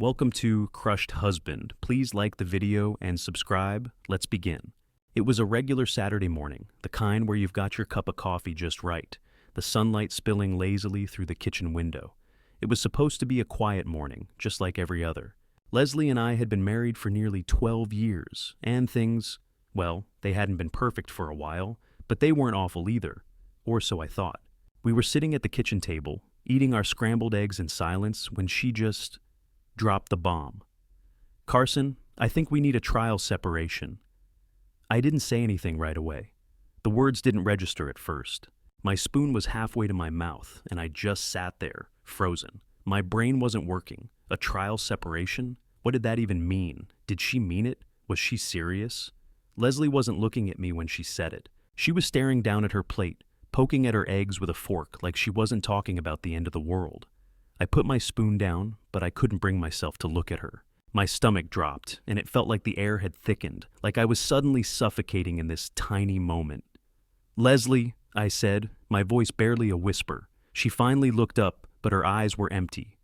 Welcome to Crushed Husband. Please like the video and subscribe. Let's begin. It was a regular Saturday morning, the kind where you've got your cup of coffee just right, the sunlight spilling lazily through the kitchen window. It was supposed to be a quiet morning, just like every other. Leslie and I had been married for nearly 12 years, and things, well, they hadn't been perfect for a while, but they weren't awful either, or so I thought. We were sitting at the kitchen table, eating our scrambled eggs in silence when she just dropped the bomb. "Carson, I think we need a trial separation." I didn't say anything right away. The words didn't register at first. My spoon was halfway to my mouth, and I just sat there, frozen. My brain wasn't working. A trial separation? What did that even mean? Did she mean it? Was she serious? Leslie wasn't looking at me when she said it. She was staring down at her plate, poking at her eggs with a fork like she wasn't talking about the end of the world. I put my spoon down, but I couldn't bring myself to look at her. My stomach dropped, and it felt like the air had thickened, like I was suddenly suffocating in this tiny moment. "Leslie," I said, my voice barely a whisper. She finally looked up, but her eyes were empty.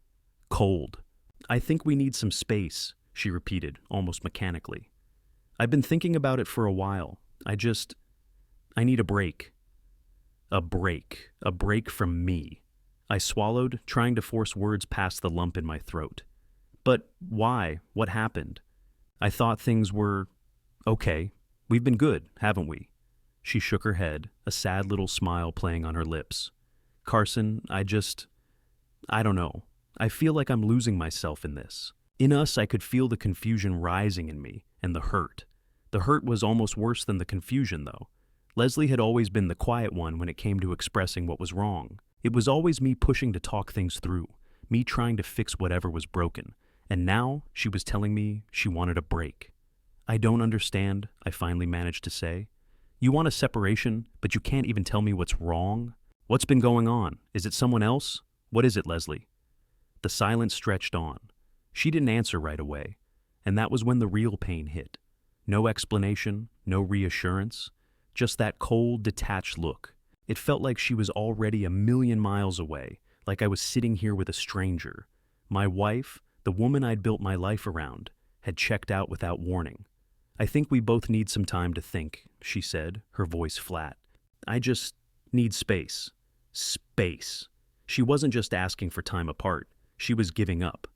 Cold. "I think we need some space," she repeated, almost mechanically. "I've been thinking about it for a while. I need a break." A break. A break from me. I swallowed, trying to force words past the lump in my throat. "But why? What happened?" "I thought things were okay. We've been good, haven't we?" She shook her head, a sad little smile playing on her lips. "Carson, I don't know. I feel like I'm losing myself in this." In us, I could feel the confusion rising in me, and the hurt. The hurt was almost worse than the confusion, though. Leslie had always been the quiet one when it came to expressing what was wrong. It was always me pushing to talk things through, me trying to fix whatever was broken. And now she was telling me she wanted a break. "I don't understand," I finally managed to say. "You want a separation, but you can't even tell me what's wrong? What's been going on? Is it someone else? What is it, Leslie?" The silence stretched on. She didn't answer right away, and that was when the real pain hit. No explanation, no reassurance, just that cold, detached look. It felt like she was already a million miles away, like I was sitting here with a stranger. My wife, the woman I'd built my life around, had checked out without warning. "I think we both need some time to think," she said, her voice flat. "I just need space." Space. She wasn't just asking for time apart. She was giving up.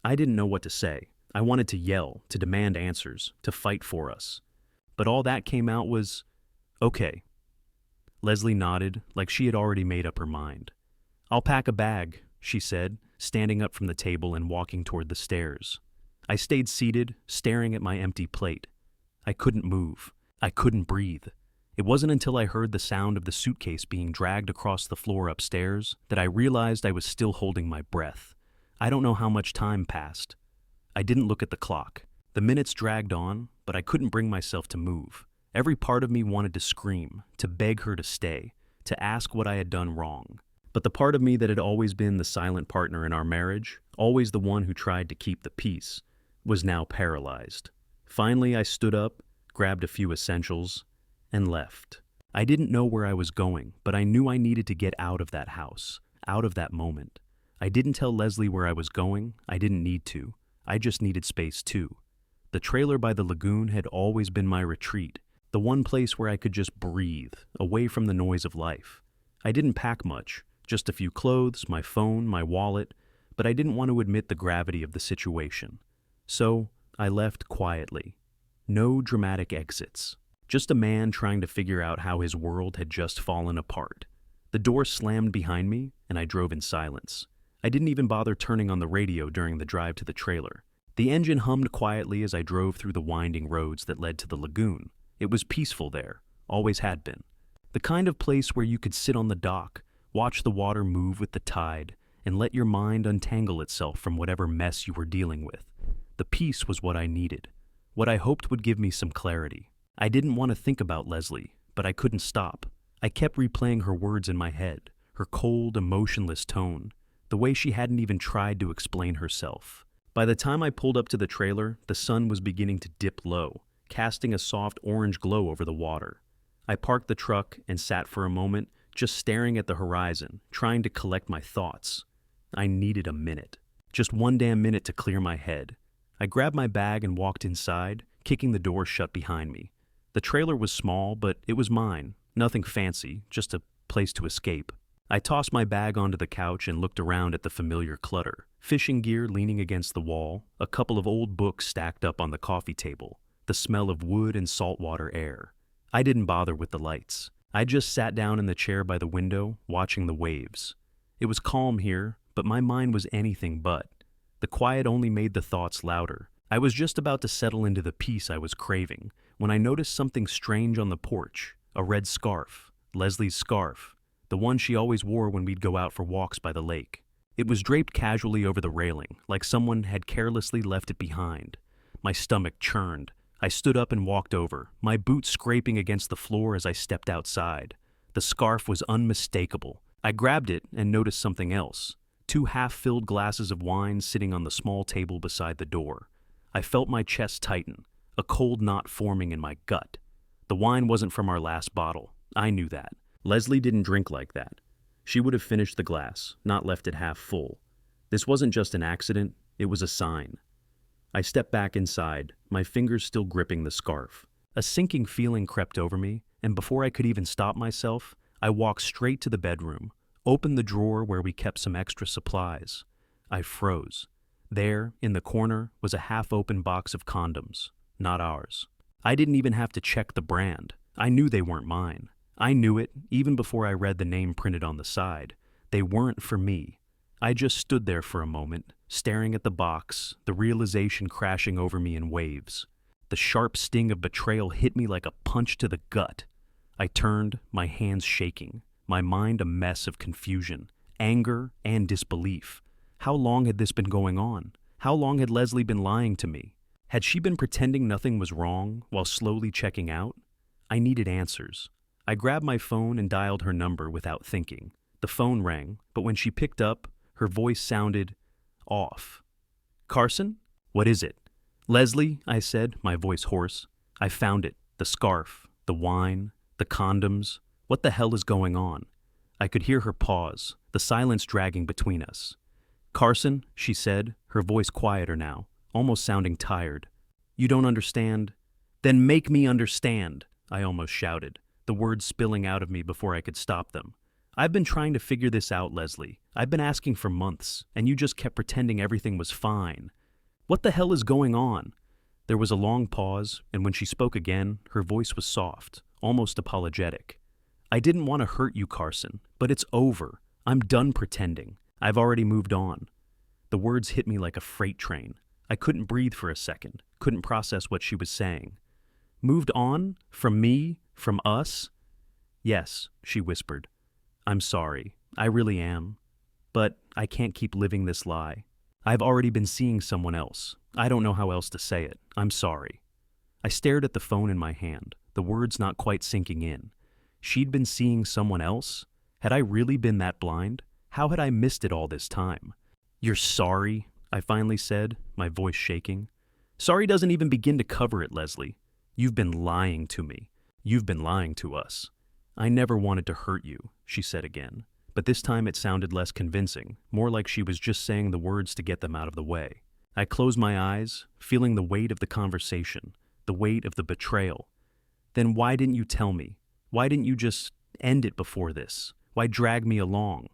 I didn't know what to say. I wanted to yell, to demand answers, to fight for us. But all that came out was, "Okay." Leslie nodded, like she had already made up her mind. "I'll pack a bag," she said, standing up from the table and walking toward the stairs. I stayed seated, staring at my empty plate. I couldn't move. I couldn't breathe. It wasn't until I heard the sound of the suitcase being dragged across the floor upstairs that I realized I was still holding my breath. I don't know how much time passed. I didn't look at the clock. The minutes dragged on, but I couldn't bring myself to move. Every part of me wanted to scream, to beg her to stay, to ask what I had done wrong. But the part of me that had always been the silent partner in our marriage, always the one who tried to keep the peace, was now paralyzed. Finally, I stood up, grabbed a few essentials, and left. I didn't know where I was going, but I knew I needed to get out of that house, out of that moment. I didn't tell Leslie where I was going. I didn't need to. I just needed space too. The trailer by the lagoon had always been my retreat, the one place where I could just breathe, away from the noise of life. I didn't pack much, just a few clothes, my phone, my wallet, but I didn't want to admit the gravity of the situation. So I left quietly. No dramatic exits. Just a man trying to figure out how his world had just fallen apart. The door slammed behind me, and I drove in silence. I didn't even bother turning on the radio during the drive to the trailer. The engine hummed quietly as I drove through the winding roads that led to the lagoon. It was peaceful there, always had been. The kind of place where you could sit on the dock, watch the water move with the tide, and let your mind untangle itself from whatever mess you were dealing with. The peace was what I needed, what I hoped would give me some clarity. I didn't want to think about Leslie, but I couldn't stop. I kept replaying her words in my head, her cold, emotionless tone, the way she hadn't even tried to explain herself. By the time I pulled up to the trailer, the sun was beginning to dip low, casting a soft orange glow over the water. I parked the truck and sat for a moment, just staring at the horizon, trying to collect my thoughts. I needed a minute. Just one damn minute to clear my head. I grabbed my bag and walked inside, kicking the door shut behind me. The trailer was small, but it was mine. Nothing fancy, just a place to escape. I tossed my bag onto the couch and looked around at the familiar clutter. Fishing gear leaning against the wall, a couple of old books stacked up on the coffee table, the smell of wood and saltwater air. I didn't bother with the lights. I just sat down in the chair by the window, watching the waves. It was calm here, but my mind was anything but. The quiet only made the thoughts louder. I was just about to settle into the peace I was craving when I noticed something strange on the porch. A red scarf. Leslie's scarf. The one she always wore when we'd go out for walks by the lake. It was draped casually over the railing, like someone had carelessly left it behind. My stomach churned. I stood up and walked over, my boots scraping against the floor as I stepped outside. The scarf was unmistakable. I grabbed it and noticed something else. 2 half-filled glasses of wine sitting on the small table beside the door. I felt my chest tighten, a cold knot forming in my gut. The wine wasn't from our last bottle. I knew that. Leslie didn't drink like that. She would have finished the glass, not left it half full. This wasn't just an accident, it was a sign. I stepped back inside, my fingers still gripping the scarf. A sinking feeling crept over me, and before I could even stop myself, I walked straight to the bedroom, opened the drawer where we kept some extra supplies. I froze. There, in the corner, was a half-open box of condoms, not ours. I didn't even have to check the brand. I knew they weren't mine. I knew it, even before I read the name printed on the side. They weren't for me. I just stood there for a moment, staring at the box, the realization crashing over me in waves. The sharp sting of betrayal hit me like a punch to the gut. I turned, my hands shaking, my mind a mess of confusion, anger, and disbelief. How long had this been going on? How long had Leslie been lying to me? Had she been pretending nothing was wrong while slowly checking out? I needed answers. I grabbed my phone and dialed her number without thinking. The phone rang, but when she picked up, her voice sounded off. "Carson? What is it?" "Leslie," I said, my voice hoarse. "I found it. The scarf, the wine, the condoms. What the hell is going on?" I could hear her pause, the silence dragging between us. "Carson," she said, her voice quieter now, almost sounding tired. "You don't understand?" "Then make me understand," I almost shouted, the words spilling out of me before I could stop them. "I've been trying to figure this out, Leslie. I've been asking for months, and you just kept pretending everything was fine. What the hell is going on?" There was a long pause, and when she spoke again, her voice was soft, almost apologetic. "I didn't want to hurt you, Carson, but it's over. I'm done pretending. I've already moved on." The words hit me like a freight train. I couldn't breathe for a second, couldn't process what she was saying. "Moved on? From me? From us?" "Yes," she whispered. "I'm sorry. I really am. But I can't keep living this lie. I've already been seeing someone else. I don't know how else to say it. I'm sorry." I stared at the phone in my hand, the words not quite sinking in. She'd been seeing someone else? Had I really been that blind? How had I missed it all this time? "You're sorry?" I finally said, my voice shaking. "Sorry doesn't even begin to cover it, Leslie. You've been lying to me. You've been lying to us." "I never wanted to hurt you," she said again, but this time it sounded less convincing, more like she was just saying the words to get them out of the way. I closed my eyes, feeling the weight of the conversation, the weight of the betrayal. "Then why didn't you tell me? Why didn't you just end it before this? Why drag me along?"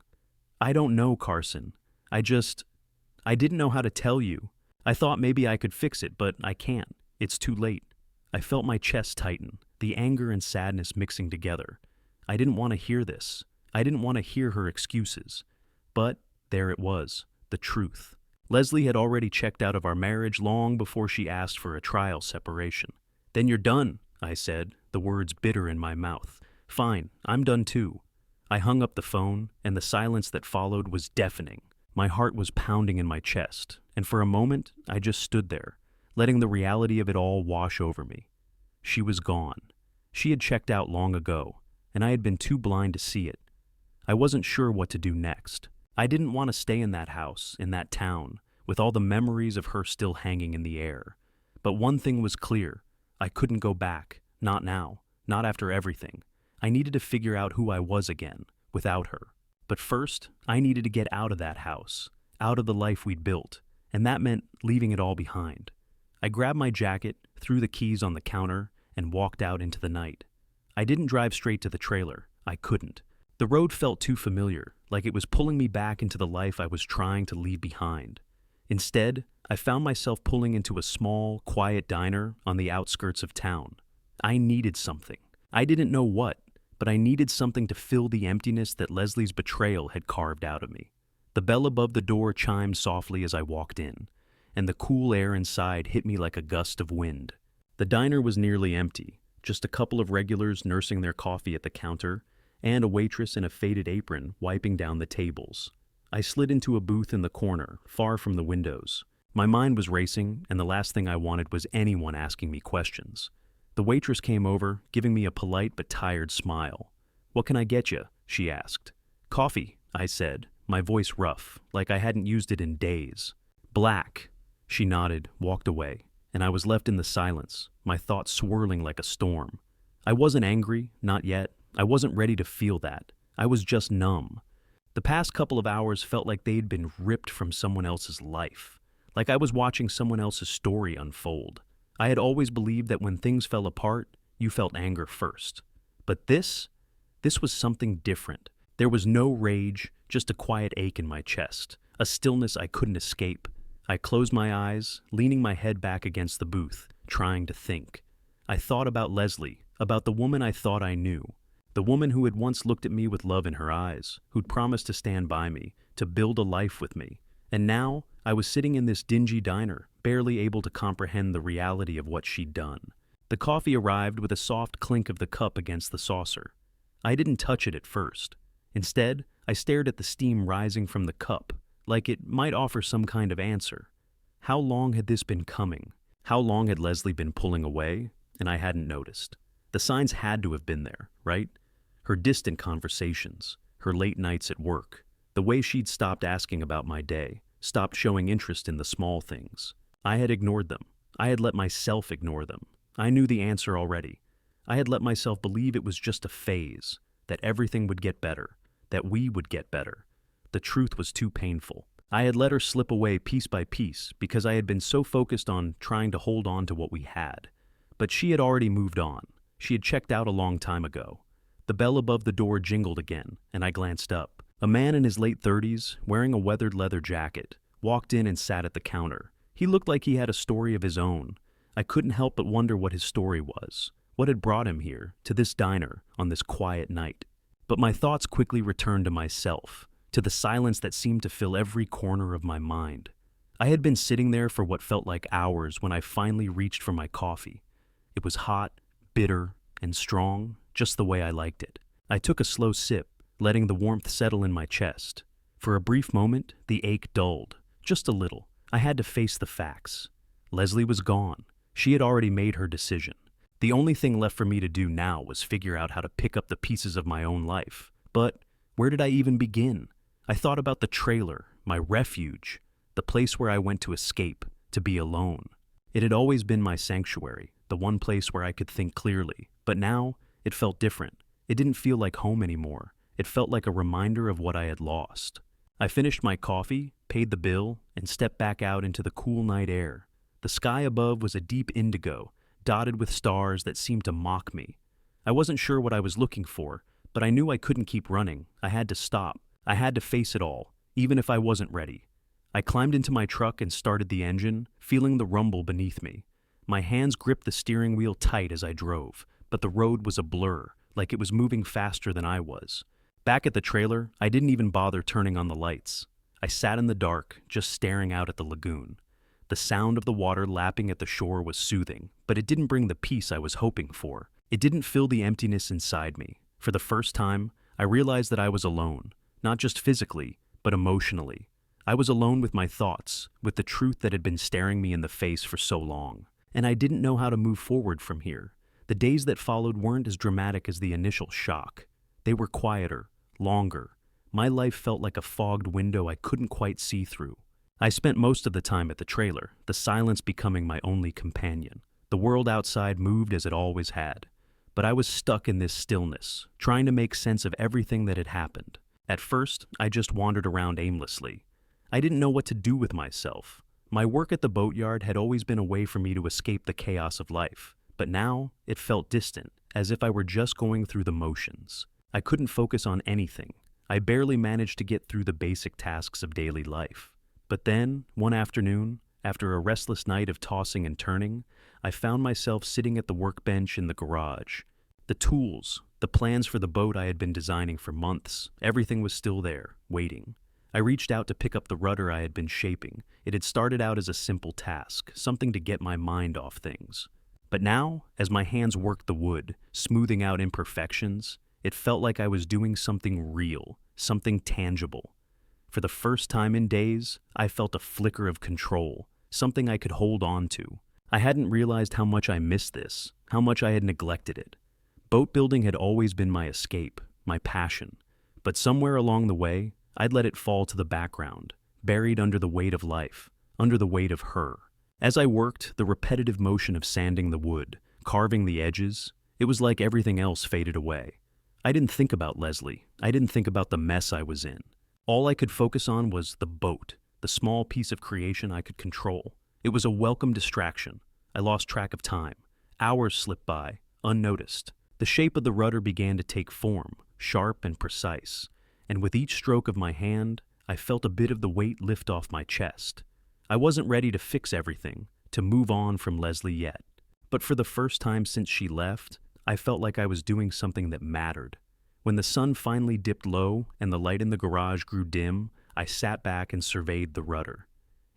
"I don't know, Carson. I didn't know how to tell you. I thought maybe I could fix it, but I can't. It's too late." I felt my chest tighten, the anger and sadness mixing together. I didn't want to hear this. I didn't want to hear her excuses. But there it was, the truth. Leslie had already checked out of our marriage long before she asked for a trial separation. "Then you're done," I said, the words bitter in my mouth. "Fine, I'm done too." I hung up the phone, and the silence that followed was deafening. My heart was pounding in my chest, and for a moment, I just stood there, letting the reality of it all wash over me. She was gone. She had checked out long ago, and I had been too blind to see it. I wasn't sure what to do next. I didn't want to stay in that house, in that town, with all the memories of her still hanging in the air. But one thing was clear. I couldn't go back. Not now. Not after everything. I needed to figure out who I was again, without her. But first, I needed to get out of that house, out of the life we'd built, and that meant leaving it all behind. I grabbed my jacket, threw the keys on the counter, and walked out into the night. I didn't drive straight to the trailer. I couldn't. The road felt too familiar, like it was pulling me back into the life I was trying to leave behind. Instead, I found myself pulling into a small, quiet diner on the outskirts of town. I needed something. I didn't know what, but I needed something to fill the emptiness that Leslie's betrayal had carved out of me. The bell above the door chimed softly as I walked in, and the cool air inside hit me like a gust of wind. The diner was nearly empty, just a couple of regulars nursing their coffee at the counter, and a waitress in a faded apron wiping down the tables. I slid into a booth in the corner, far from the windows. My mind was racing, and the last thing I wanted was anyone asking me questions. The waitress came over, giving me a polite but tired smile. "What can I get you?" she asked. "Coffee," I said, my voice rough, like I hadn't used it in days. "Black." She nodded, walked away, and I was left in the silence, my thoughts swirling like a storm. I wasn't angry, not yet. I wasn't ready to feel that. I was just numb. The past couple of hours felt like they'd been ripped from someone else's life, like I was watching someone else's story unfold. I had always believed that when things fell apart, you felt anger first. But this was something different. There was no rage, just a quiet ache in my chest, a stillness I couldn't escape. I closed my eyes, leaning my head back against the booth, trying to think. I thought about Leslie, about the woman I thought I knew. The woman who had once looked at me with love in her eyes, who'd promised to stand by me, to build a life with me. And now, I was sitting in this dingy diner, barely able to comprehend the reality of what she'd done. The coffee arrived with a soft clink of the cup against the saucer. I didn't touch it at first. Instead, I stared at the steam rising from the cup, like it might offer some kind of answer. How long had this been coming? How long had Leslie been pulling away, and I hadn't noticed? The signs had to have been there, right? Her distant conversations, her late nights at work, the way she'd stopped asking about my day, stopped showing interest in the small things. I had ignored them. I had let myself ignore them. I knew the answer already. I had let myself believe it was just a phase, that everything would get better, that we would get better. The truth was too painful. I had let her slip away piece by piece because I had been so focused on trying to hold on to what we had. But she had already moved on. She had checked out a long time ago. The bell above the door jingled again, and I glanced up. A man in his late 30s, wearing a weathered leather jacket, walked in and sat at the counter. He looked like he had a story of his own. I couldn't help but wonder what his story was, what had brought him here, to this diner, on this quiet night. But my thoughts quickly returned to myself, to the silence that seemed to fill every corner of my mind. I had been sitting there for what felt like hours when I finally reached for my coffee. It was hot, bitter, and strong, just the way I liked it. I took a slow sip, letting the warmth settle in my chest. For a brief moment, the ache dulled, just a little. I had to face the facts. Leslie was gone. She had already made her decision. The only thing left for me to do now was figure out how to pick up the pieces of my own life. But where did I even begin? I thought about the trailer, my refuge, the place where I went to escape, to be alone. It had always been my sanctuary, the one place where I could think clearly. But now, it felt different. It didn't feel like home anymore. It felt like a reminder of what I had lost. I finished my coffee, paid the bill, and stepped back out into the cool night air. The sky above was a deep indigo, dotted with stars that seemed to mock me. I wasn't sure what I was looking for, but I knew I couldn't keep running. I had to stop. I had to face it all, even if I wasn't ready. I climbed into my truck and started the engine, feeling the rumble beneath me. My hands gripped the steering wheel tight as I drove, but the road was a blur, like it was moving faster than I was. Back at the trailer, I didn't even bother turning on the lights. I sat in the dark, just staring out at the lagoon. The sound of the water lapping at the shore was soothing, but it didn't bring the peace I was hoping for. It didn't fill the emptiness inside me. For the first time, I realized that I was alone, not just physically, but emotionally. I was alone with my thoughts, with the truth that had been staring me in the face for so long. And I didn't know how to move forward from here. The days that followed weren't as dramatic as the initial shock. They were quieter, longer. My life felt like a fogged window I couldn't quite see through. I spent most of the time at the trailer, the silence becoming my only companion. The world outside moved as it always had. But I was stuck in this stillness, trying to make sense of everything that had happened. At first, I just wandered around aimlessly. I didn't know what to do with myself. My work at the boatyard had always been a way for me to escape the chaos of life, but now it felt distant, as if I were just going through the motions. I couldn't focus on anything. I barely managed to get through the basic tasks of daily life. But then, one afternoon, after a restless night of tossing and turning, I found myself sitting at the workbench in the garage. The tools, the plans for the boat I had been designing for months, everything was still there, waiting. I reached out to pick up the rudder I had been shaping. It had started out as a simple task, something to get my mind off things. But now, as my hands worked the wood, smoothing out imperfections, it felt like I was doing something real, something tangible. For the first time in days, I felt a flicker of control, something I could hold on to. I hadn't realized how much I missed this, how much I had neglected it. Boat building had always been my escape, my passion. But somewhere along the way, I'd let it fall to the background, buried under the weight of life, under the weight of her. As I worked, the repetitive motion of sanding the wood, carving the edges, it was like everything else faded away. I didn't think about Leslie. I didn't think about the mess I was in. All I could focus on was the boat, the small piece of creation I could control. It was a welcome distraction. I lost track of time. Hours slipped by, unnoticed. The shape of the rudder began to take form, sharp and precise, and with each stroke of my hand, I felt a bit of the weight lift off my chest. I wasn't ready to fix everything, to move on from Leslie yet. But for the first time since she left, I felt like I was doing something that mattered. When the sun finally dipped low and the light in the garage grew dim, I sat back and surveyed the rudder.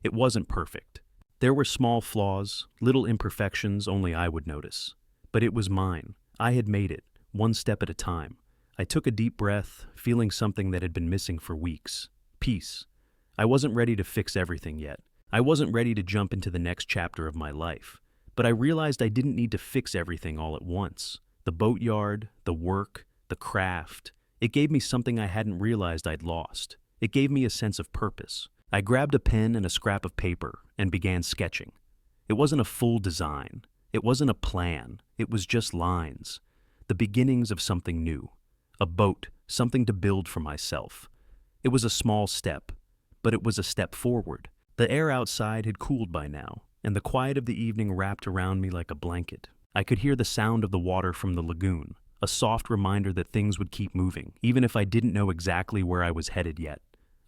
It wasn't perfect. There were small flaws, little imperfections only I would notice. But it was mine. I had made it, one step at a time. I took a deep breath, feeling something that had been missing for weeks. Peace. I wasn't ready to fix everything yet. I wasn't ready to jump into the next chapter of my life. But I realized I didn't need to fix everything all at once. The boatyard, the work, the craft. It gave me something I hadn't realized I'd lost. It gave me a sense of purpose. I grabbed a pen and a scrap of paper and began sketching. It wasn't a full design. It wasn't a plan. It was just lines. The beginnings of something new. A boat, something to build for myself. It was a small step, but it was a step forward. The air outside had cooled by now, and the quiet of the evening wrapped around me like a blanket. I could hear the sound of the water from the lagoon, a soft reminder that things would keep moving, even if I didn't know exactly where I was headed yet.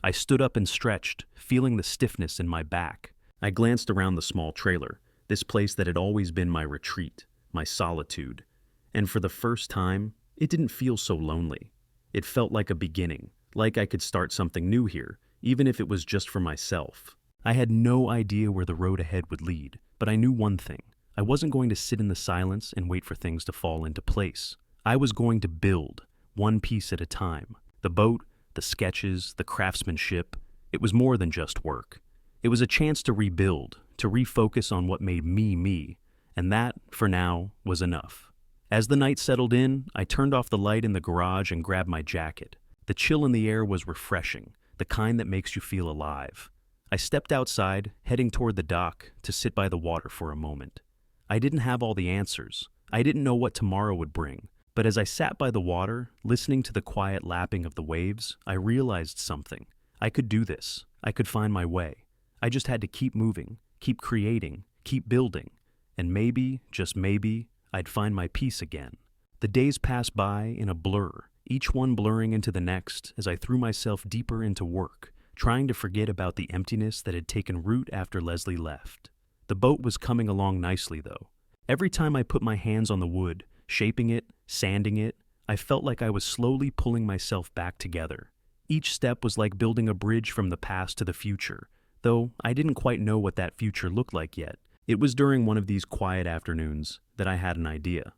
I stood up and stretched, feeling the stiffness in my back. I glanced around the small trailer, this place that had always been my retreat, my solitude. And for the first time, it didn't feel so lonely. It felt like a beginning, like I could start something new here, even if it was just for myself. I had no idea where the road ahead would lead, but I knew one thing. I wasn't going to sit in the silence and wait for things to fall into place. I was going to build, one piece at a time. The boat, the sketches, the craftsmanship. It was more than just work. It was a chance to rebuild, to refocus on what made me me, and that, for now, was enough. As the night settled in, I turned off the light in the garage and grabbed my jacket. The chill in the air was refreshing, the kind that makes you feel alive. I stepped outside, heading toward the dock, to sit by the water for a moment. I didn't have all the answers. I didn't know what tomorrow would bring. But as I sat by the water, listening to the quiet lapping of the waves, I realized something. I could do this. I could find my way. I just had to keep moving, keep creating, keep building. And maybe, just maybe, I'd find my peace again. The days passed by in a blur, each one blurring into the next as I threw myself deeper into work, trying to forget about the emptiness that had taken root after Leslie left. The boat was coming along nicely, though. Every time I put my hands on the wood, shaping it, sanding it, I felt like I was slowly pulling myself back together. Each step was like building a bridge from the past to the future, though I didn't quite know what that future looked like yet. It was during one of these quiet afternoons that I had an idea.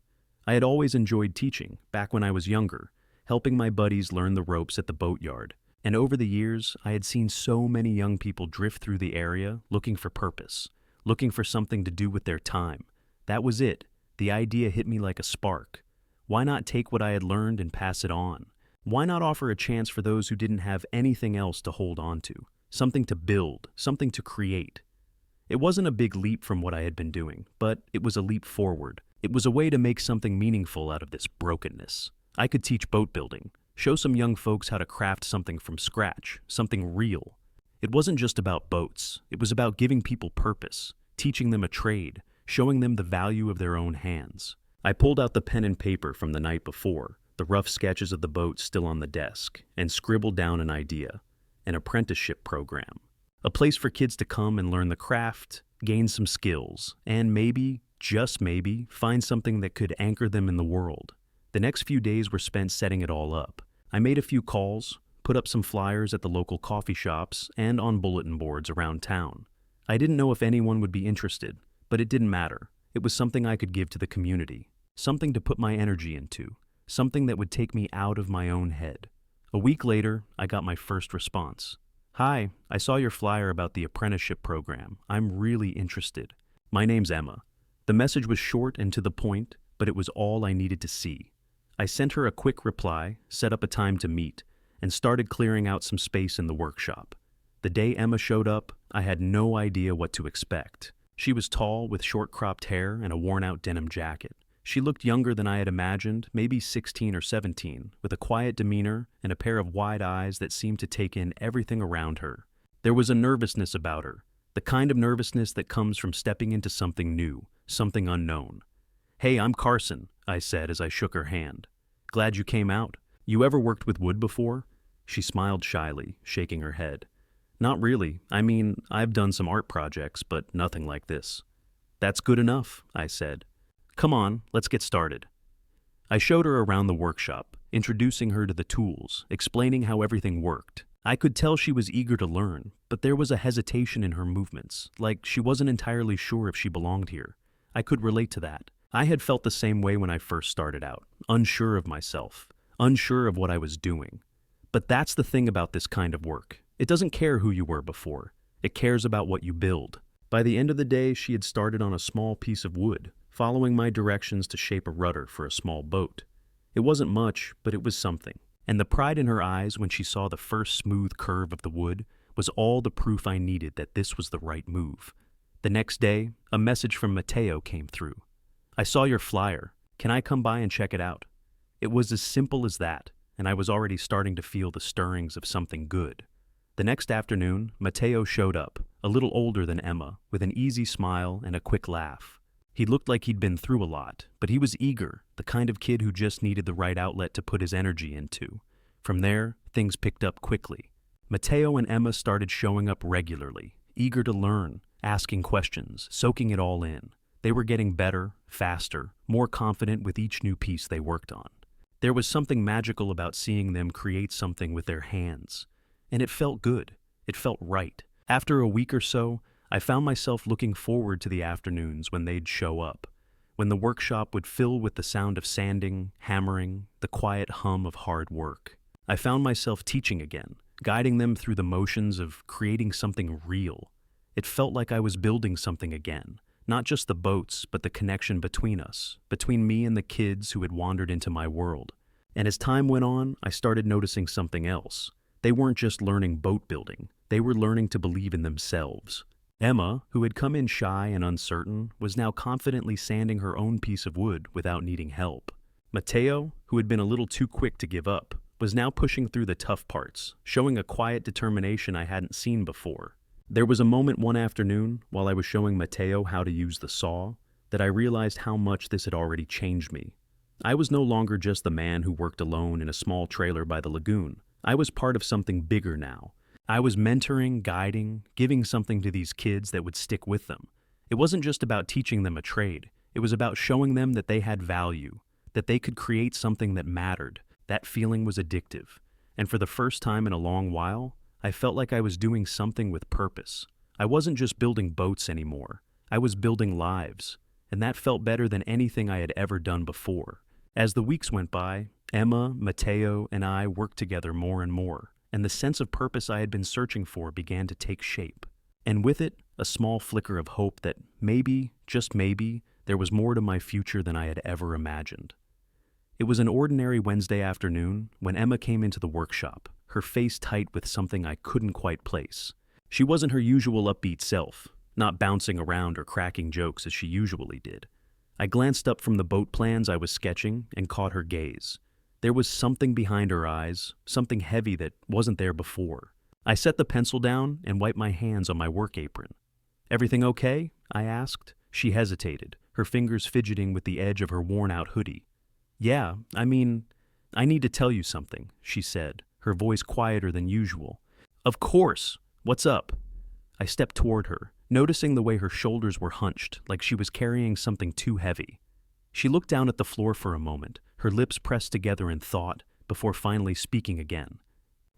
I had always enjoyed teaching, back when I was younger, helping my buddies learn the ropes at the boatyard. And over the years, I had seen so many young people drift through the area looking for purpose, looking for something to do with their time. That was it. The idea hit me like a spark. Why not take what I had learned and pass it on? Why not offer a chance for those who didn't have anything else to hold on to? Something to build, something to create. It wasn't a big leap from what I had been doing, but it was a leap forward. It was a way to make something meaningful out of this brokenness. I could teach boat building, show some young folks how to craft something from scratch, something real. It wasn't just about boats, it was about giving people purpose, teaching them a trade, showing them the value of their own hands. I pulled out the pen and paper from the night before, the rough sketches of the boat still on the desk, and scribbled down an idea: an apprenticeship program. A place for kids to come and learn the craft, gain some skills, and maybe, just maybe, find something that could anchor them in the world. The next few days were spent setting it all up. I made a few calls, put up some flyers at the local coffee shops and on bulletin boards around town. I didn't know if anyone would be interested, but it didn't matter. It was something I could give to the community, something to put my energy into, something that would take me out of my own head. A week later, I got my first response. "Hi, I saw your flyer about the apprenticeship program. I'm really interested. My name's Emma." The message was short and to the point, but it was all I needed to see. I sent her a quick reply, set up a time to meet, and started clearing out some space in the workshop. The day Emma showed up, I had no idea what to expect. She was tall, with short-cropped hair and a worn-out denim jacket. She looked younger than I had imagined, maybe 16 or 17, with a quiet demeanor and a pair of wide eyes that seemed to take in everything around her. There was a nervousness about her, the kind of nervousness that comes from stepping into something new, something unknown. "Hey, I'm Carson," I said as I shook her hand. "Glad you came out. You ever worked with wood before?" She smiled shyly, shaking her head. "Not really. I mean, I've done some art projects, but nothing like this." "That's good enough," I said. "Come on, let's get started." I showed her around the workshop, introducing her to the tools, explaining how everything worked. I could tell she was eager to learn, but there was a hesitation in her movements, like she wasn't entirely sure if she belonged here. I could relate to that. I had felt the same way when I first started out, unsure of myself, unsure of what I was doing. But that's the thing about this kind of work. It doesn't care who you were before. It cares about what you build. By the end of the day, she had started on a small piece of wood, following my directions to shape a rudder for a small boat. It wasn't much, but it was something. And the pride in her eyes when she saw the first smooth curve of the wood was all the proof I needed that this was the right move. The next day, a message from Mateo came through. "I saw your flyer. Can I come by and check it out?" It was as simple as that, and I was already starting to feel the stirrings of something good. The next afternoon, Mateo showed up, a little older than Emma, with an easy smile and a quick laugh. He looked like he'd been through a lot, but he was eager, the kind of kid who just needed the right outlet to put his energy into. From there, things picked up quickly. Mateo and Emma started showing up regularly, eager to learn, asking questions, soaking it all in. They were getting better, faster, more confident with each new piece they worked on. There was something magical about seeing them create something with their hands. And it felt good. It felt right. After a week or so, I found myself looking forward to the afternoons when they'd show up, when the workshop would fill with the sound of sanding, hammering, the quiet hum of hard work. I found myself teaching again, guiding them through the motions of creating something real. It felt like I was building something again, not just the boats, but the connection between us, between me and the kids who had wandered into my world. And as time went on, I started noticing something else. They weren't just learning boat building, they were learning to believe in themselves. Emma, who had come in shy and uncertain, was now confidently sanding her own piece of wood without needing help. Mateo, who had been a little too quick to give up, was now pushing through the tough parts, showing a quiet determination I hadn't seen before. There was a moment one afternoon, while I was showing Mateo how to use the saw, that I realized how much this had already changed me. I was no longer just the man who worked alone in a small trailer by the lagoon. I was part of something bigger now. I was mentoring, guiding, giving something to these kids that would stick with them. It wasn't just about teaching them a trade. It was about showing them that they had value, that they could create something that mattered. That feeling was addictive. And for the first time in a long while, I felt like I was doing something with purpose. I wasn't just building boats anymore. I was building lives. And that felt better than anything I had ever done before. As the weeks went by, Emma, Mateo, and I worked together more and more. And the sense of purpose I had been searching for began to take shape. And with it, a small flicker of hope that maybe, just maybe, there was more to my future than I had ever imagined. It was an ordinary Wednesday afternoon when Emma came into the workshop, her face tight with something I couldn't quite place. She wasn't her usual upbeat self, not bouncing around or cracking jokes as she usually did. I glanced up from the boat plans I was sketching and caught her gaze. There was something behind her eyes, something heavy that wasn't there before. I set the pencil down and wiped my hands on my work apron. "Everything okay?" I asked. She hesitated, her fingers fidgeting with the edge of her worn-out hoodie. "Yeah, I need to tell you something," she said, her voice quieter than usual. "Of course! What's up?" I stepped toward her, noticing the way her shoulders were hunched, like she was carrying something too heavy. She looked down at the floor for a moment, her lips pressed together in thought, before finally speaking again.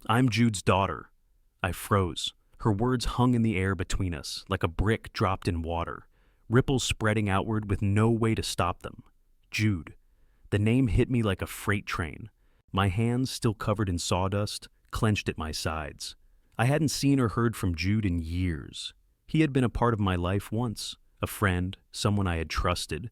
"I'm Jude's daughter." I froze. Her words hung in the air between us, like a brick dropped in water, ripples spreading outward with no way to stop them. Jude. The name hit me like a freight train. My hands, still covered in sawdust, clenched at my sides. I hadn't seen or heard from Jude in years. He had been a part of my life once, a friend, someone I had trusted,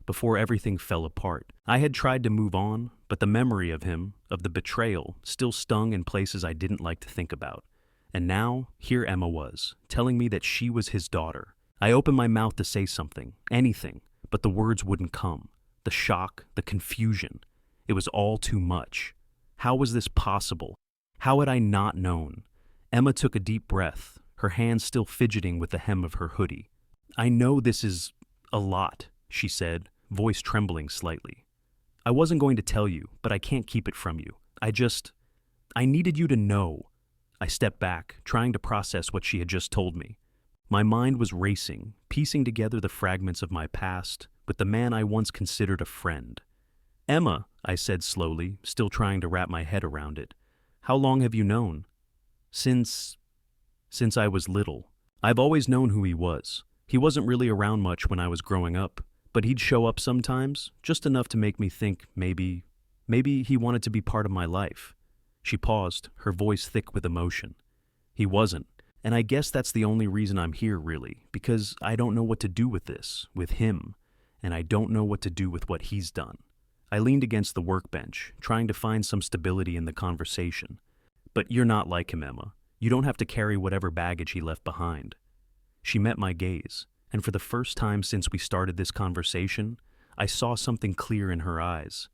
before everything fell apart. I had tried to move on, but the memory of him, of the betrayal, still stung in places I didn't like to think about. And now, here Emma was, telling me that she was his daughter. I opened my mouth to say something, anything, but the words wouldn't come. The shock, the confusion. It was all too much. How was this possible? How had I not known? Emma took a deep breath, her hands still fidgeting with the hem of her hoodie. "I know this is a lot," she said, voice trembling slightly. "I wasn't going to tell you, but I can't keep it from you. I needed you to know." I stepped back, trying to process what she had just told me. My mind was racing, piecing together the fragments of my past with the man I once considered a friend. "Emma," I said slowly, still trying to wrap my head around it. "How long have you known?" Since I was little. I've always known who he was. He wasn't really around much when I was growing up, but he'd show up sometimes, just enough to make me think maybe he wanted to be part of my life." She paused, her voice thick with emotion. "He wasn't, and I guess that's the only reason I'm here, really, because I don't know what to do with this, with him, and I don't know what to do with what he's done." I leaned against the workbench, trying to find some stability in the conversation. "But you're not like him, Emma. You don't have to carry whatever baggage he left behind." She met my gaze, and for the first time since we started this conversation, I saw something clear in her eyes.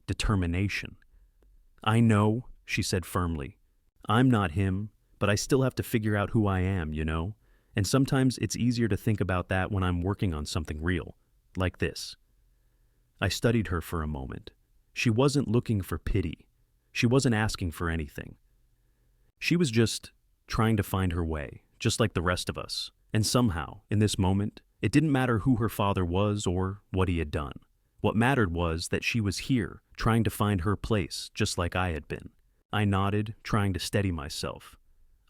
Determination. "I know," she said firmly. "I'm not him, but I still have to figure out who I am, you know? And sometimes it's easier to think about that when I'm working on something real, like this." I studied her for a moment. She wasn't looking for pity. She wasn't asking for anything. She was just trying to find her way, just like the rest of us. And somehow, in this moment, it didn't matter who her father was or what he had done. What mattered was that she was here, trying to find her place, just like I had been. I nodded, trying to steady myself.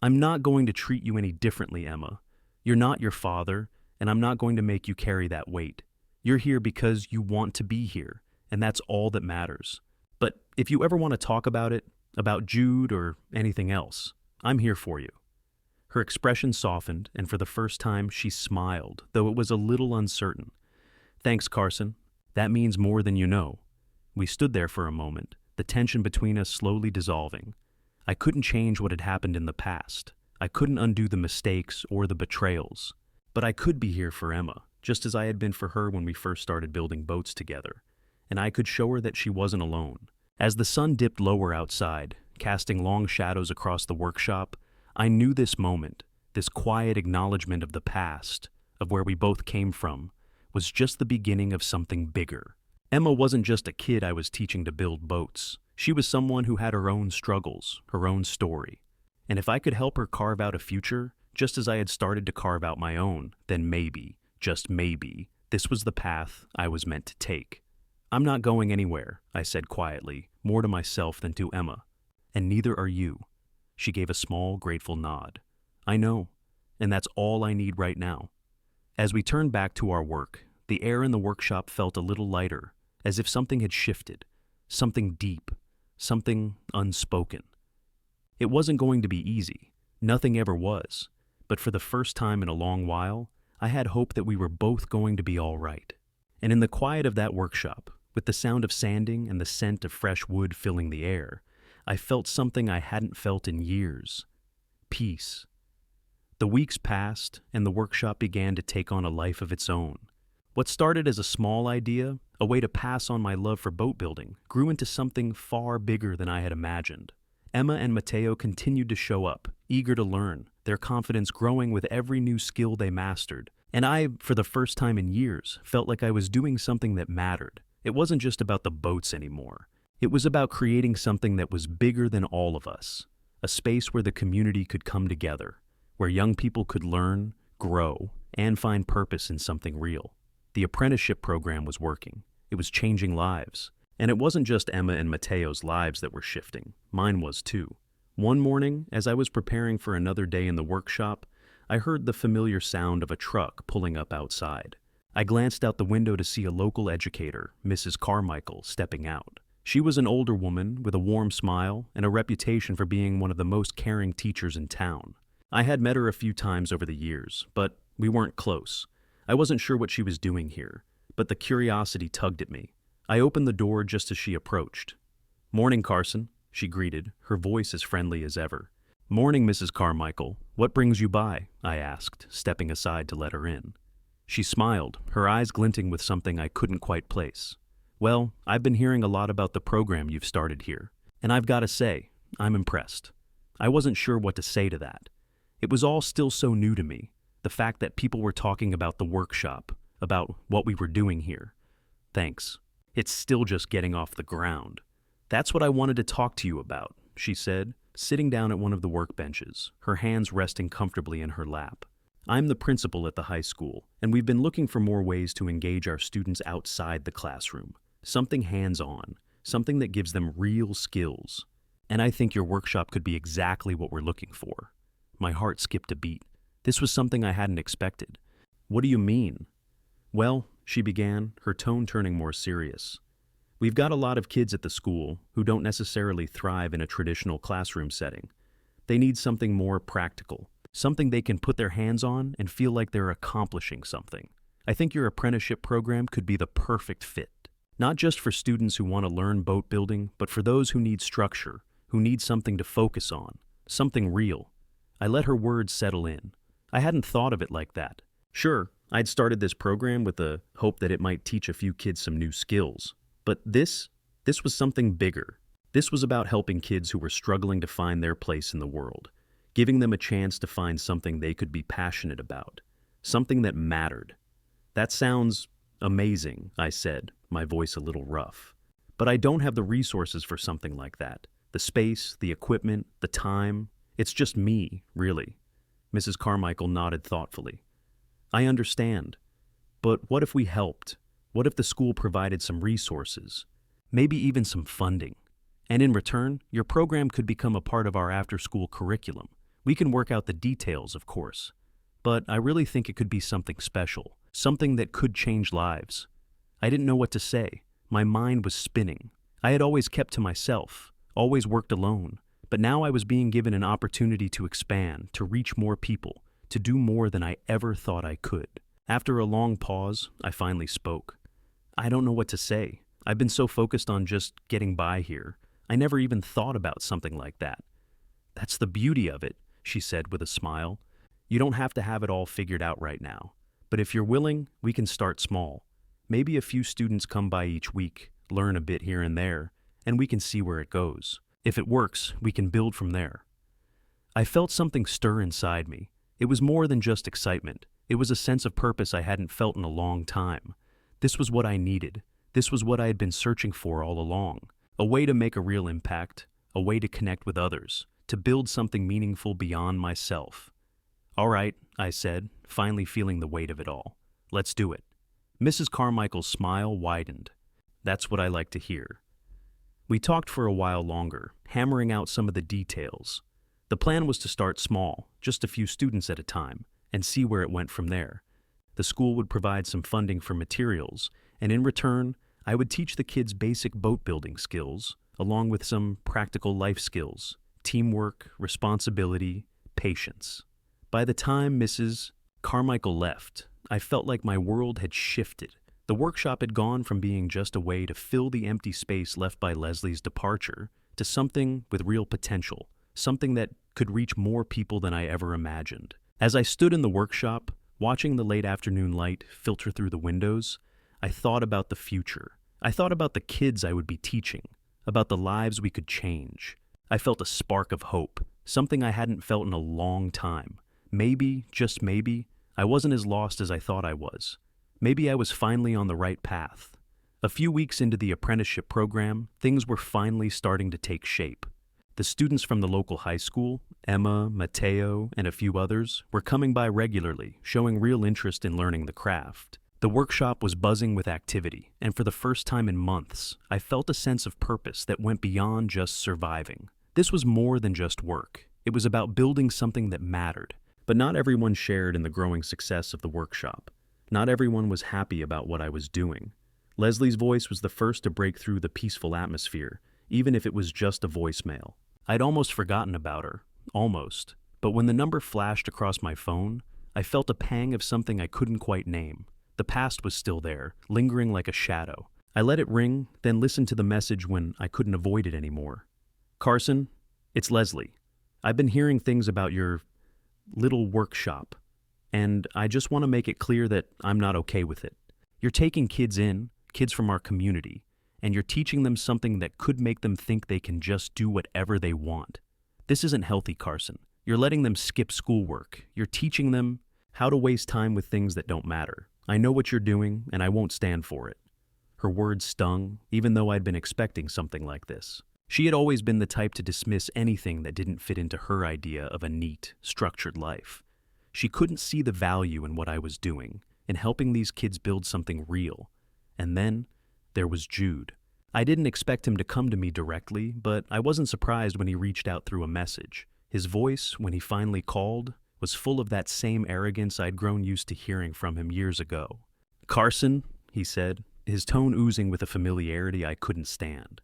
"I'm not going to treat you any differently, Emma. You're not your father, and I'm not going to make you carry that weight. You're here because you want to be here, and that's all that matters. But if you ever want to talk about it, about Jude or anything else, I'm here for you." Her expression softened, and for the first time she smiled, though it was a little uncertain. "Thanks, Carson. That means more than you know." We stood there for a moment, the tension between us slowly dissolving. I couldn't change what had happened in the past. I couldn't undo the mistakes or the betrayals. But I could be here for Emma, just as I had been for her when we first started building boats together. And I could show her that she wasn't alone. As the sun dipped lower outside, casting long shadows across the workshop, I knew this moment, this quiet acknowledgement of the past, of where we both came from, was just the beginning of something bigger. Emma wasn't just a kid I was teaching to build boats. She was someone who had her own struggles, her own story. And if I could help her carve out a future, just as I had started to carve out my own, then maybe, just maybe, this was the path I was meant to take. "I'm not going anywhere," I said quietly, more to myself than to Emma. "And neither are you." She gave a small, grateful nod. "I know, and that's all I need right now." As we turned back to our work, the air in the workshop felt a little lighter, as if something had shifted, something deep, something unspoken. It wasn't going to be easy. Nothing ever was. But for the first time in a long while, I had hope that we were both going to be all right. And in the quiet of that workshop, with the sound of sanding and the scent of fresh wood filling the air, I felt something I hadn't felt in years. Peace. The weeks passed, and the workshop began to take on a life of its own. What started as a small idea, a way to pass on my love for boat building, grew into something far bigger than I had imagined. Emma and Mateo continued to show up, eager to learn, their confidence growing with every new skill they mastered. And I, for the first time in years, felt like I was doing something that mattered. It wasn't just about the boats anymore. It was about creating something that was bigger than all of us. A space where the community could come together, where young people could learn, grow, and find purpose in something real. The apprenticeship program was working. It was changing lives. And it wasn't just Emma and Mateo's lives that were shifting. Mine was too. One morning, as I was preparing for another day in the workshop, I heard the familiar sound of a truck pulling up outside. I glanced out the window to see a local educator, Mrs. Carmichael, stepping out. She was an older woman with a warm smile and a reputation for being one of the most caring teachers in town. I had met her a few times over the years, but we weren't close. I wasn't sure what she was doing here, but the curiosity tugged at me. I opened the door just as she approached. "Morning, Carson," she greeted, her voice as friendly as ever. "Morning, Mrs. Carmichael. What brings you by?" I asked, stepping aside to let her in. She smiled, her eyes glinting with something I couldn't quite place. "Well, I've been hearing a lot about the program you've started here, and I've got to say, I'm impressed." I wasn't sure what to say to that. It was all still so new to me, the fact that people were talking about the workshop, about what we were doing here. "Thanks. It's still just getting off the ground." "That's what I wanted to talk to you about," she said, sitting down at one of the workbenches, her hands resting comfortably in her lap. "I'm the principal at the high school, and we've been looking for more ways to engage our students outside the classroom. Something hands-on, something that gives them real skills. And I think your workshop could be exactly what we're looking for." My heart skipped a beat. This was something I hadn't expected. "What do you mean?" "Well," she began, her tone turning more serious. "We've got a lot of kids at the school who don't necessarily thrive in a traditional classroom setting. They need something more practical, something they can put their hands on and feel like they're accomplishing something. I think your apprenticeship program could be the perfect fit. Not just for students who want to learn boat building, but for those who need structure, who need something to focus on, something real." I let her words settle in. I hadn't thought of it like that. Sure, I'd started this program with the hope that it might teach a few kids some new skills. But this was something bigger. This was about helping kids who were struggling to find their place in the world, giving them a chance to find something they could be passionate about, something that mattered. "That sounds amazing," I said, my voice a little rough. "But I don't have the resources for something like that. The space, the equipment, the time. It's just me, really." Mrs. Carmichael nodded thoughtfully. "I understand. But what if we helped? What if the school provided some resources? Maybe even some funding? And in return, your program could become a part of our after-school curriculum. We can work out the details, of course. But I really think it could be something special, something that could change lives." I didn't know what to say. My mind was spinning. I had always kept to myself, always worked alone. But now I was being given an opportunity to expand, to reach more people, to do more than I ever thought I could. After a long pause, I finally spoke. "I don't know what to say. I've been so focused on just getting by here. I never even thought about something like that." "That's the beauty of it," she said with a smile. "You don't have to have it all figured out right now. But if you're willing, we can start small. Maybe a few students come by each week, learn a bit here and there, and we can see where it goes. If it works, we can build from there." I felt something stir inside me. It was more than just excitement. It was a sense of purpose I hadn't felt in a long time. This was what I needed. This was what I had been searching for all along. A way to make a real impact, a way to connect with others, to build something meaningful beyond myself. "All right," I said, finally feeling the weight of it all. "Let's do it." Mrs. Carmichael's smile widened. "That's what I like to hear." We talked for a while longer, hammering out some of the details. The plan was to start small, just a few students at a time, and see where it went from there. The school would provide some funding for materials, and in return, I would teach the kids basic boat building skills, along with some practical life skills, teamwork, responsibility, patience. By the time Mrs. Carmichael left, I felt like my world had shifted. The workshop had gone from being just a way to fill the empty space left by Leslie's departure to something with real potential, something that could reach more people than I ever imagined. As I stood in the workshop, watching the late afternoon light filter through the windows, I thought about the future. I thought about the kids I would be teaching, about the lives we could change. I felt a spark of hope, something I hadn't felt in a long time. Maybe, just maybe, I wasn't as lost as I thought I was. Maybe I was finally on the right path. A few weeks into the apprenticeship program, things were finally starting to take shape. The students from the local high school, Emma, Mateo, and a few others, were coming by regularly, showing real interest in learning the craft. The workshop was buzzing with activity, and for the first time in months, I felt a sense of purpose that went beyond just surviving. This was more than just work. It was about building something that mattered. But not everyone shared in the growing success of the workshop. Not everyone was happy about what I was doing. Leslie's voice was the first to break through the peaceful atmosphere, even if it was just a voicemail. I'd almost forgotten about her. Almost. But when the number flashed across my phone, I felt a pang of something I couldn't quite name. The past was still there, lingering like a shadow. I let it ring, then listened to the message when I couldn't avoid it anymore. Carson, it's Leslie. I've been hearing things about your little workshop, and I just want to make it clear that I'm not okay with it. You're taking kids from our community, and you're teaching them something that could make them think they can just do whatever they want. This isn't healthy, Carson. You're letting them skip schoolwork. You're teaching them how to waste time with things that don't matter. I know what you're doing, and I won't stand for it. Her words stung, even though I'd been expecting something like this. She had always been the type to dismiss anything that didn't fit into her idea of a neat, structured life. She couldn't see the value in what I was doing, in helping these kids build something real. And then, there was Jude. I didn't expect him to come to me directly, but I wasn't surprised when he reached out through a message. His voice, when he finally called, was full of that same arrogance I'd grown used to hearing from him years ago. "Carson," he said, his tone oozing with a familiarity I couldn't stand.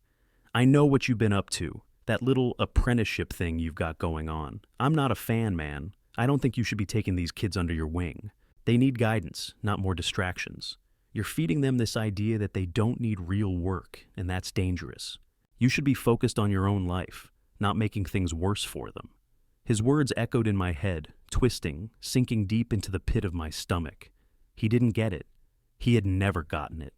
"I know what you've been up to, that little apprenticeship thing you've got going on. I'm not a fan, man. I don't think you should be taking these kids under your wing. They need guidance, not more distractions. You're feeding them this idea that they don't need real work, and that's dangerous. You should be focused on your own life, not making things worse for them." His words echoed in my head, twisting, sinking deep into the pit of my stomach. He didn't get it. He had never gotten it.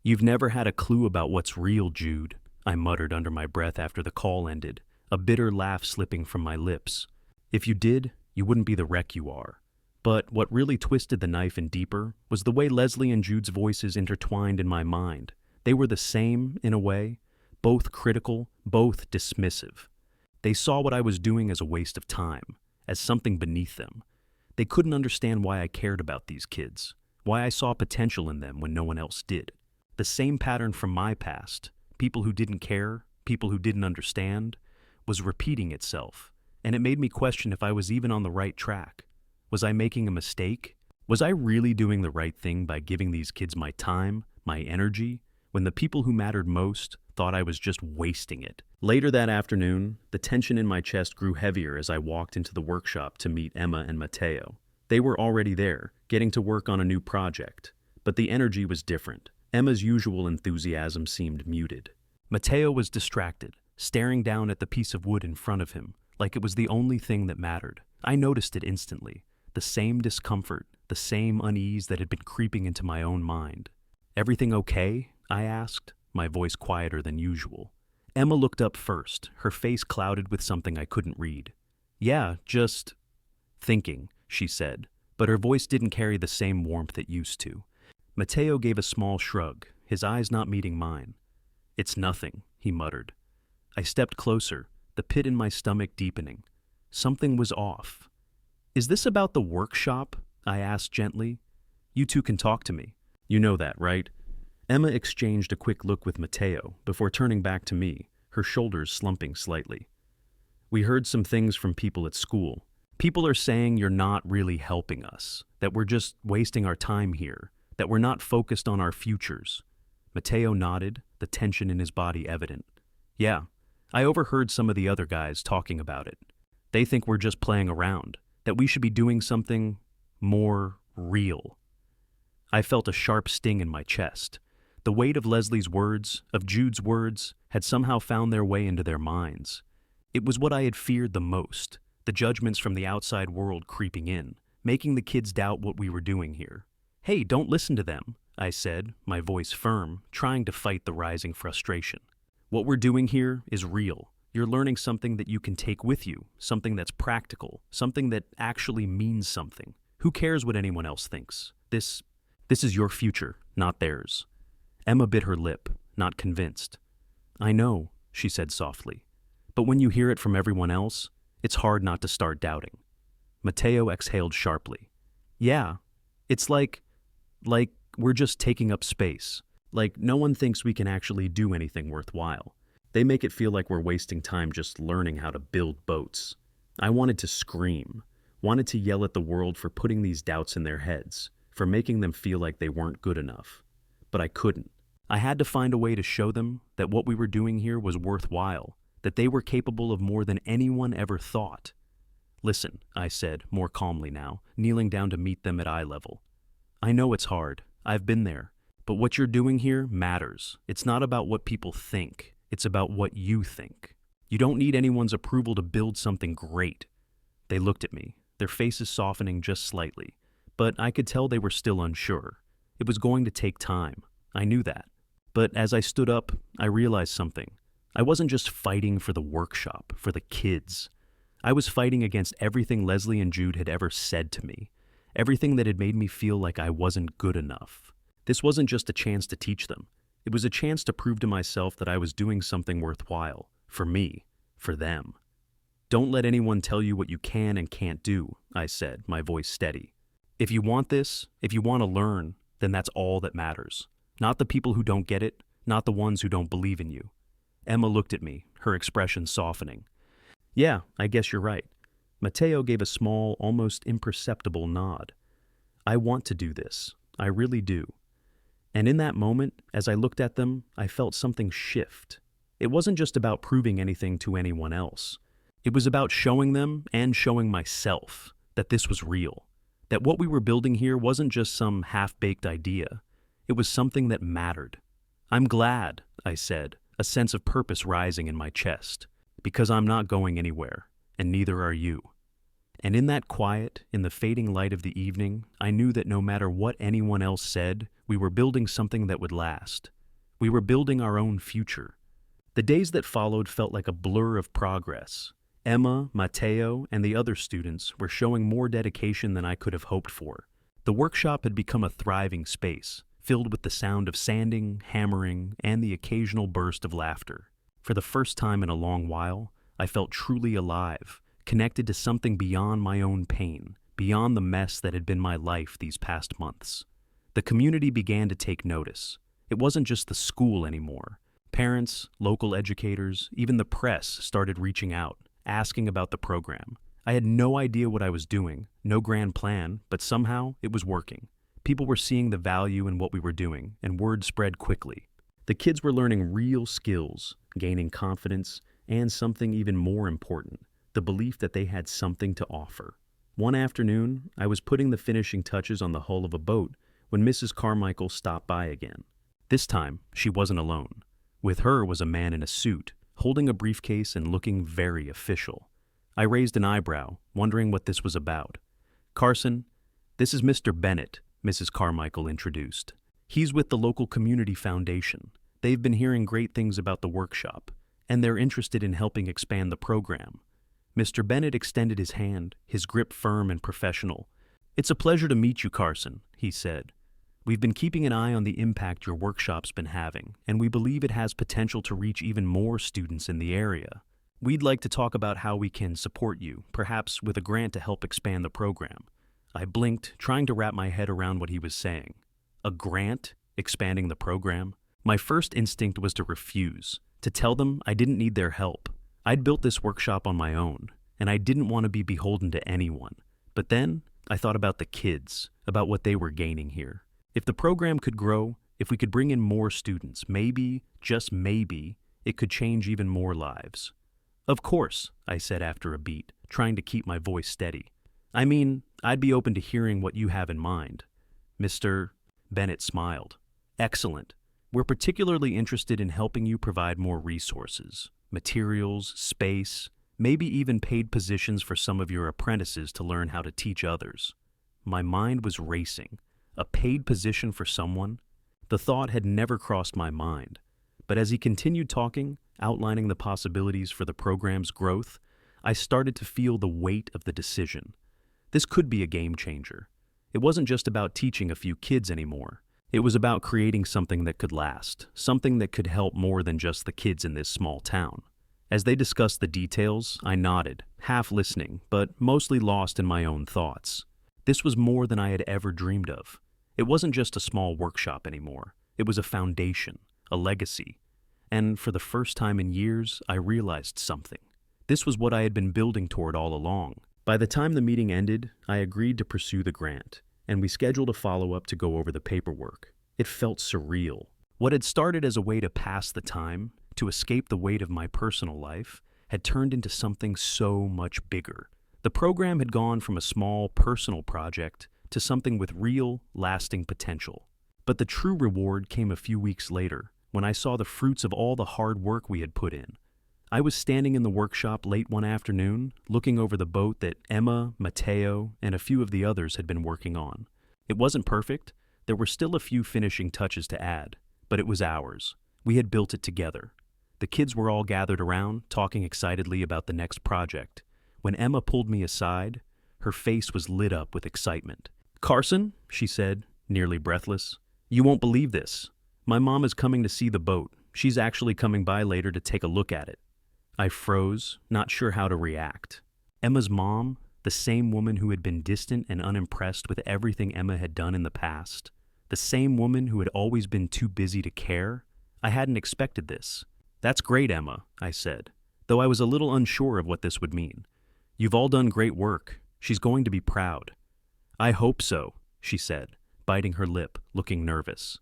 "You've never had a clue about what's real, Jude," I muttered under my breath after the call ended, a bitter laugh slipping from my lips. "If you did, you wouldn't be the wreck you are." But what really twisted the knife in deeper was the way Leslie and Jude's voices intertwined in my mind. They were the same, in a way, both critical, both dismissive. They saw what I was doing as a waste of time, as something beneath them. They couldn't understand why I cared about these kids, why I saw potential in them when no one else did. The same pattern from my past, people who didn't care, people who didn't understand, was repeating itself, and it made me question if I was even on the right track. Was I making a mistake? Was I really doing the right thing by giving these kids my time, my energy, when the people who mattered most thought I was just wasting it? Later that afternoon, the tension in my chest grew heavier as I walked into the workshop to meet Emma and Mateo. They were already there, getting to work on a new project, but the energy was different. Emma's usual enthusiasm seemed muted. Mateo was distracted, staring down at the piece of wood in front of him, like it was the only thing that mattered. I noticed it instantly, the same discomfort, the same unease that had been creeping into my own mind. "Everything okay?" I asked, my voice quieter than usual. Emma looked up first, her face clouded with something I couldn't read. "Yeah, just thinking," she said, but her voice didn't carry the same warmth it used to. Mateo gave a small shrug, his eyes not meeting mine. "It's nothing," he muttered. I stepped closer, the pit in my stomach deepening. Something was off. "Is this about the workshop?" I asked gently. "You two can talk to me. You know that, right?" Emma exchanged a quick look with Mateo before turning back to me, her shoulders slumping slightly. "We heard some things from people at school. People are saying you're not really helping us, that we're just wasting our time here, that we're not focused on our futures." Mateo nodded, the tension in his body evident. "Yeah, I overheard some of the other guys talking about it. They think we're just playing around, that we should be doing something more real." I felt a sharp sting in my chest. The weight of Leslie's words, of Jude's words, had somehow found their way into their minds. It was what I had feared the most, the judgments from the outside world creeping in, making the kids doubt what we were doing here. "Hey, don't listen to them," I said, my voice firm, trying to fight the rising frustration. "What we're doing here is real. You're learning something that you can take with you, something that's practical, something that actually means something. Who cares what anyone else thinks? This is your future, not theirs. Emma bit her lip, not convinced. I know, she said softly. But when you hear it from everyone else, it's hard not to start doubting. Mateo exhaled sharply. Yeah, it's like we're just taking up space. Like no one thinks we can actually do anything worthwhile. They make it feel like we're wasting time just learning how to build boats. I wanted to scream, wanted to yell at the world for putting these doubts in their heads, for making them feel like they weren't good enough. But I couldn't. I had to find a way to show them that what we were doing here was worthwhile, that they were capable of more than anyone ever thought. Listen, I said, more calmly now, kneeling down to meet them at eye level. I know it's hard. I've been there. But what you're doing here matters. It's not about what people think. It's about what you think. You don't need anyone's approval to build something great. They looked at me, their faces softening just slightly, but I could tell they were still unsure. It was going to take time. I knew that. But as I stood up, I realized something. I wasn't just fighting for the workshop, for the kids. I was fighting against everything Leslie and Jude had ever said to me, everything that had made me feel like I wasn't good enough. This wasn't just a chance to teach them. It was a chance to prove to myself that I was doing something worthwhile, for me, for them. Don't let anyone tell you what you can and can't do, I said, my voice steady. If you want this, if you want to learn, then that's all that matters. Not the people who don't get it, not the ones who don't believe in you. Emma looked at me, her expression softening. Yeah, I guess you're right. Mateo gave a small, almost imperceptible nod. I want to do this. I really do. And in that moment, as I looked at them, I felt something shift. It wasn't just about proving anything to anyone else. It was about showing them and showing myself that this was real, that what we were building here wasn't just some half-baked idea. It was something that mattered. I'm glad, I said, a sense of purpose rising in my chest, because I'm not going anywhere, and neither are you. And in that quiet, in the fading light of the evening, I knew that no matter what anyone else said, we were building something that would last. We were building our own future. The days that followed felt like a blur of progress. Emma, Mateo, and the other students were showing more dedication than I could have hoped for. The workshop had become a thriving space, filled with the sound of sanding, hammering, and the occasional burst of laughter. For the first time in a long while, I felt truly alive, connected to something beyond my own pain, beyond the mess that had been my life these past months. The community began to take notice. It wasn't just the school anymore. Parents, local educators, even the press started reaching out, asking about the program. I had no idea what I was doing, no grand plan, but somehow it was working. People were seeing the value in what we were doing, and word spread quickly. The kids were learning real skills, gaining confidence, and something even more important, the belief that they had something to offer. One afternoon, I was putting the finishing touches on the hull of a boat when Mrs. Carmichael stopped by again. This time, she wasn't alone. With her was a man in a suit, holding a briefcase and looking very official. I raised an eyebrow, wondering what this was about. Carson, this is Mr. Bennett, Mrs. Carmichael introduced. He's with the local community foundation. They've been hearing great things about the workshop, and they're interested in helping expand the program. Mr. Bennett extended his hand, his grip firm and professional. It's a pleasure to meet you, Carson, he said. We've been keeping an eye on the impact your workshop's been having, and we believe it has potential to reach even more students in the area. We'd like to talk about how we can support you, perhaps with a grant to help expand the program. I blinked, trying to wrap my head around what he was saying. A grant? Expanding the program? My first instinct was to refuse, to tell them I didn't need their help. I'd built this workshop on my own, and I didn't want to be beholden to anyone. But then, I thought about the kids, about what they were gaining here. If the program could grow, if we could bring in more students, maybe, just maybe, it could change even more lives. Of course, I said after a beat, trying to keep my voice steady. I mean, I'd be open to hearing what you have in mind. Mr. Bennett smiled. Excellent. We're particularly interested in helping you provide more resources, materials, space, maybe even paid positions for some of your apprentices to learn how to teach others. My mind was racing. A paid position for someone? The thought had never crossed my mind. But as he continued talking, outlining the possibilities for the program's growth, I started to feel the weight of the decision. This could be a game changer. It wasn't just about teaching a few kids anymore. It was about creating something that could last, something that could help more than just the kids in this small town. As they discussed the details, I nodded, half listening, but mostly lost in my own thoughts. This was more than I had ever dreamed of. It wasn't just a small workshop anymore. It was a foundation, a legacy. And for the first time in years, I realized something. This was what I had been building toward all along. By the time the meeting ended, I agreed to pursue the grant, and we scheduled a follow-up to go over the paperwork. It felt surreal. What had started as a way to pass the time, to escape the weight of my personal life, had turned into something so much bigger. The program had gone from a small, personal project to something with real, lasting potential. But the true reward came a few weeks later, when I saw the fruits of all the hard work we had put in. I was standing in the workshop late one afternoon, looking over the boat that Emma, Matteo, and a few of the others had been working on. It wasn't perfect. There were still a few finishing touches to add, but it was ours. We had built it together. The kids were all gathered around, talking excitedly about the next project. When Emma pulled me aside, her face was lit up with excitement. "Carson," she said, nearly breathless, "you won't believe this. My mom is coming to see the boat. She's actually coming by later to take a look at it." I froze, not sure how to react. Emma's mom, the same woman who had been distant and unimpressed with everything Emma had done in the past, the same woman who had always been too busy to care. I hadn't expected this. "That's great, Emma," I said, though I was a little unsure of what this would mean. "You've all done great work. She's going to be proud." "I hope so," she said, biting her lip, looking nervous.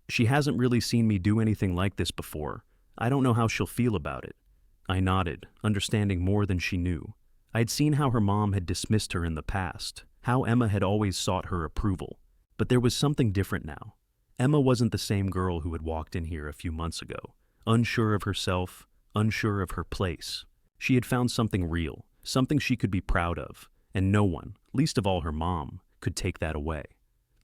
"She hasn't really seen me do anything like this before. I don't know how she'll feel about it." I nodded, understanding more than she knew. I had seen how her mom had dismissed her in the past, how Emma had always sought her approval. But there was something different now. Emma wasn't the same girl who had walked in here a few months ago, unsure of herself, unsure of her place. She had found something real, something she could be proud of, and no one, least of all her mom, could take that away.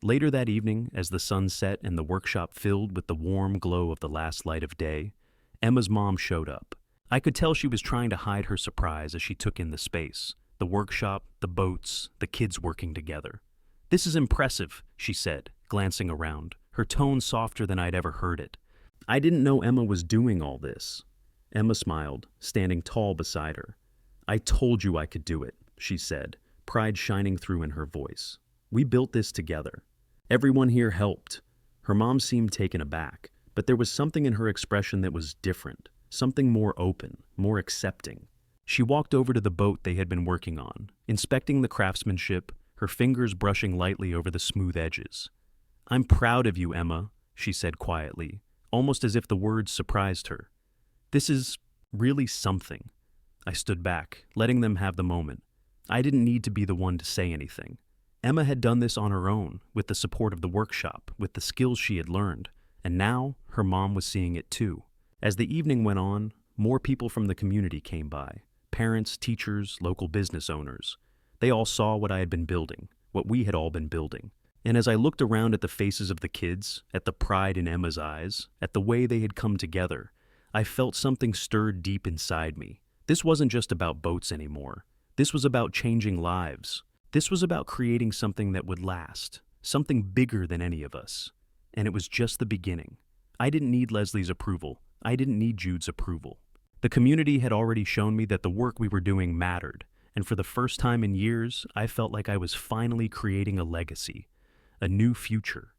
Later that evening, as the sun set and the workshop filled with the warm glow of the last light of day, Emma's mom showed up. I could tell she was trying to hide her surprise as she took in the space, the workshop, the boats, the kids working together. "This is impressive," she said, glancing around, her tone softer than I'd ever heard it. "I didn't know Emma was doing all this." Emma smiled, standing tall beside her. "I told you I could do it," she said, pride shining through in her voice. "We built this together. Everyone here helped." Her mom seemed taken aback, but there was something in her expression that was different. Something more open, more accepting. She walked over to the boat they had been working on, inspecting the craftsmanship, her fingers brushing lightly over the smooth edges. "I'm proud of you, Emma," she said quietly, almost as if the words surprised her. "This is really something." I stood back, letting them have the moment. I didn't need to be the one to say anything. Emma had done this on her own, with the support of the workshop, with the skills she had learned, and now her mom was seeing it too. As the evening went on, more people from the community came by. Parents, teachers, local business owners. They all saw what I had been building, what we had all been building. And as I looked around at the faces of the kids, at the pride in Emma's eyes, at the way they had come together, I felt something stirred deep inside me. This wasn't just about boats anymore. This was about changing lives. This was about creating something that would last, something bigger than any of us. And it was just the beginning. I didn't need Leslie's approval. I didn't need Jude's approval. The community had already shown me that the work we were doing mattered, and for the first time in years, I felt like I was finally creating a legacy, a new future.